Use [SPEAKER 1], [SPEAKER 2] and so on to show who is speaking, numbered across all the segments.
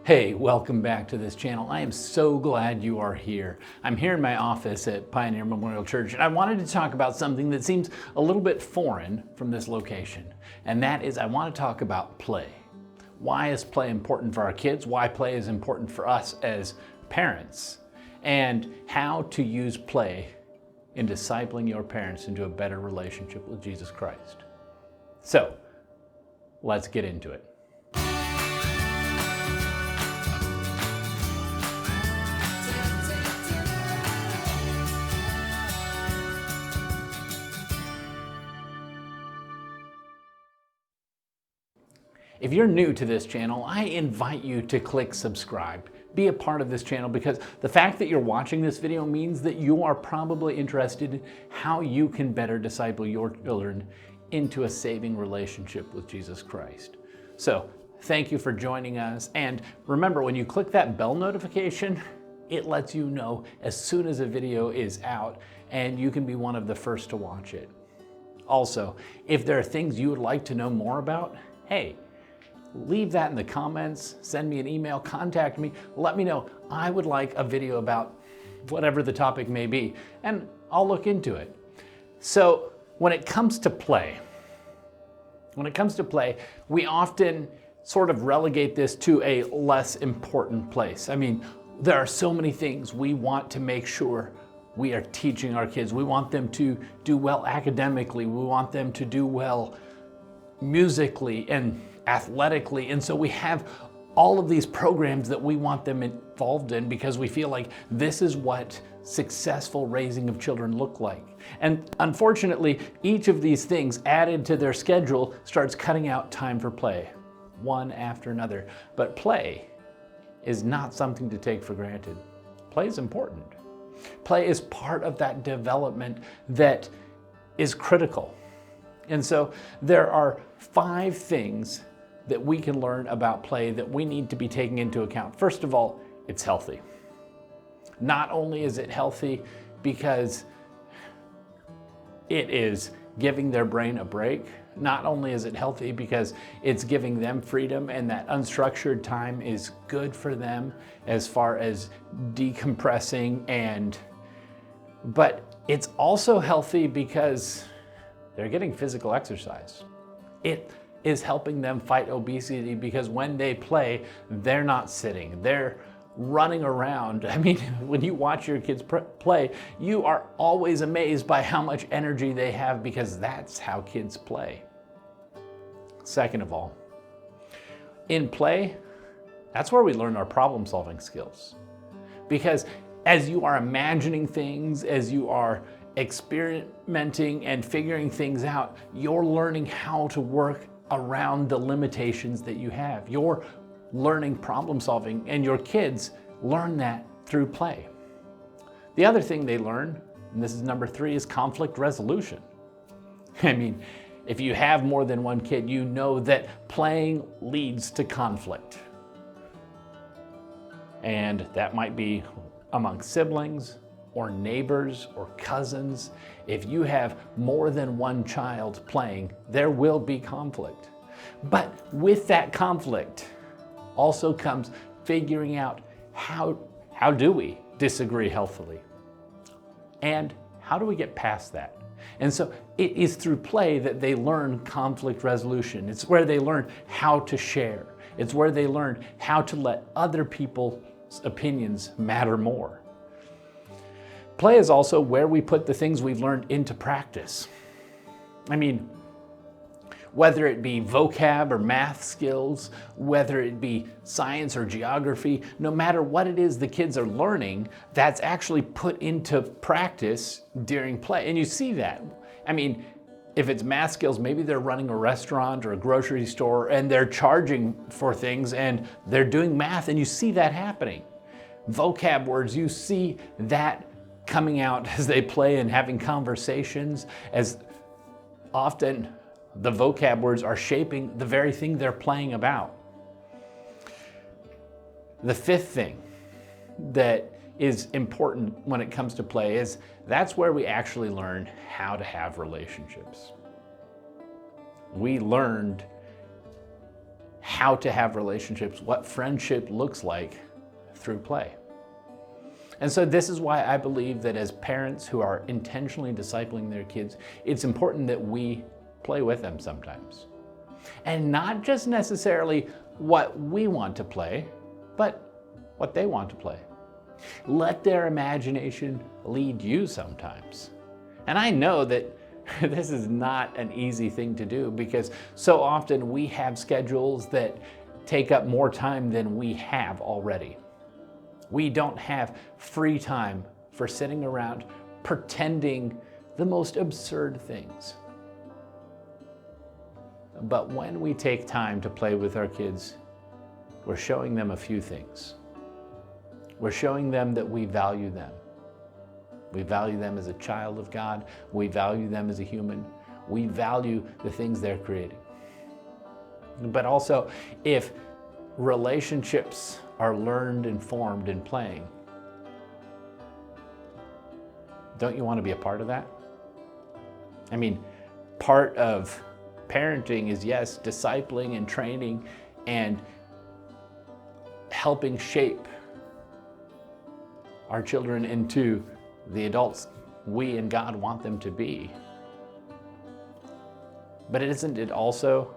[SPEAKER 1] Hey, welcome back to this channel. I am so glad you are here. I'm here in my office at Pioneer Memorial Church, and I wanted to talk about something that seems a little bit foreign from this location, and that is I want to talk about play. Why is play important for our kids? Why play is important for us as parents? And how to use play in discipling your parents into a better relationship with Jesus Christ. So, let's get into it. If you're new to this channel, I invite you to click subscribe. Be a part of this channel because the fact that you're watching this video means that you are probably interested in how you can better disciple your children into a saving relationship with Jesus Christ. So, thank you for joining us. And remember, when you click that bell notification, it lets you know as soon as a video is out and you can be one of the first to watch it. Also, if there are things you would like to know more about, hey, leave that in the comments, send me an email, contact me, let me know. I would like a video about whatever the topic may be, and I'll look into it. So when it comes to play, we often sort of relegate this to a less important place. I mean, there are so many things we want to make sure we are teaching our kids. We want them to do well academically. We want them to do well musically and athletically, and so we have all of these programs that we want them involved in because we feel like this is what successful raising of children look like. And unfortunately, each of these things added to their schedule starts cutting out time for play, one after another. But play is not something to take for granted. Play is important. Play is part of that development that is critical. And so there are 5 things that we can learn about play that we need to be taking into account. First of all, it's healthy. Not only is it healthy because it is giving their brain a break, not only is it healthy because it's giving them freedom and that unstructured time is good for them as far as decompressing, but it's also healthy because they're getting physical exercise. It is helping them fight obesity because when they play, they're not sitting, they're running around. I mean, when you watch your kids play, you are always amazed by how much energy they have because that's how kids play. Second of all, in play, that's where we learn our problem-solving skills. Because as you are imagining things, as you are experimenting and figuring things out, you're learning how to work around the limitations that you have. You're learning problem solving, and your kids learn that through play. The other thing they learn, and this is number 3, is conflict resolution. I mean, if you have more than one kid, you know that playing leads to conflict. And that might be among siblings, or neighbors, or cousins. If you have more than one child playing, there will be conflict. But with that conflict also comes figuring out how do we disagree healthily? And how do we get past that? And so it is through play that they learn conflict resolution. It's where they learn how to share. It's where they learn how to let other people's opinions matter more. Play is also where we put the things we've learned into practice. I mean, whether it be vocab or math skills, whether it be science or geography, no matter what it is the kids are learning, that's actually put into practice during play. And you see that. I mean, if it's math skills, maybe they're running a restaurant or a grocery store and they're charging for things and they're doing math, and you see that happening. Vocab words, you see that coming out as they play and having conversations, as often the vocab words are shaping the very thing they're playing about. The 5th thing that is important when it comes to play is that's where we actually learn how to have relationships. We learned how to have relationships, what friendship looks like through play. And so this is why I believe that as parents who are intentionally discipling their kids, it's important that we play with them sometimes. And not just necessarily what we want to play, but what they want to play. Let their imagination lead you sometimes. And I know that this is not an easy thing to do because so often we have schedules that take up more time than we have already. We don't have free time for sitting around pretending the most absurd things. But when we take time to play with our kids, we're showing them a few things. We're showing them that we value them. We value them as a child of God. We value them as a human. We value the things they're creating. But also, if relationships are learned and formed in playing, don't you want to be a part of that? I mean, part of parenting is, yes, discipling and training and helping shape our children into the adults we and God want them to be. But isn't it also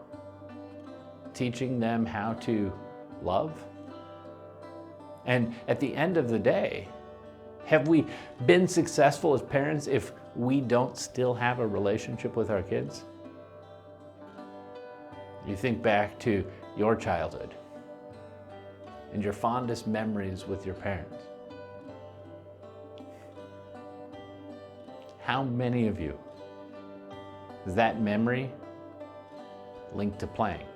[SPEAKER 1] teaching them how to love? And at the end of the day, have we been successful as parents if we don't still have a relationship with our kids? You think back to your childhood and your fondest memories with your parents. How many of you is that memory linked to playing?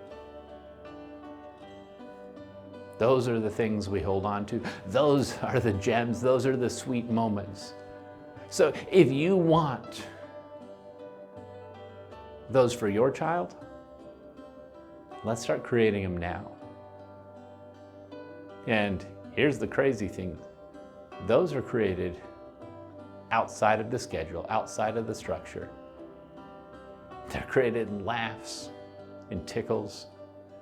[SPEAKER 1] Those are the things we hold on to. Those are the gems. Those are the sweet moments. So if you want those for your child, let's start creating them now. And here's the crazy thing. Those are created outside of the schedule, outside of the structure. They're created in laughs, in tickles,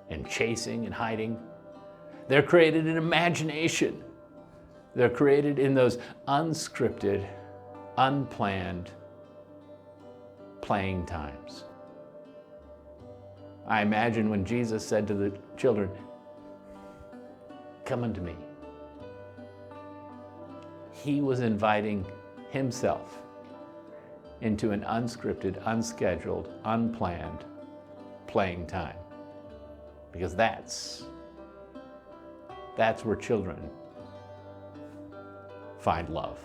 [SPEAKER 1] in chasing and hiding. They're created in imagination. They're created in those unscripted, unplanned playing times. I imagine when Jesus said to the children, "Come unto me," he was inviting himself into an unscripted, unscheduled, unplanned playing time. Because that's where children find love.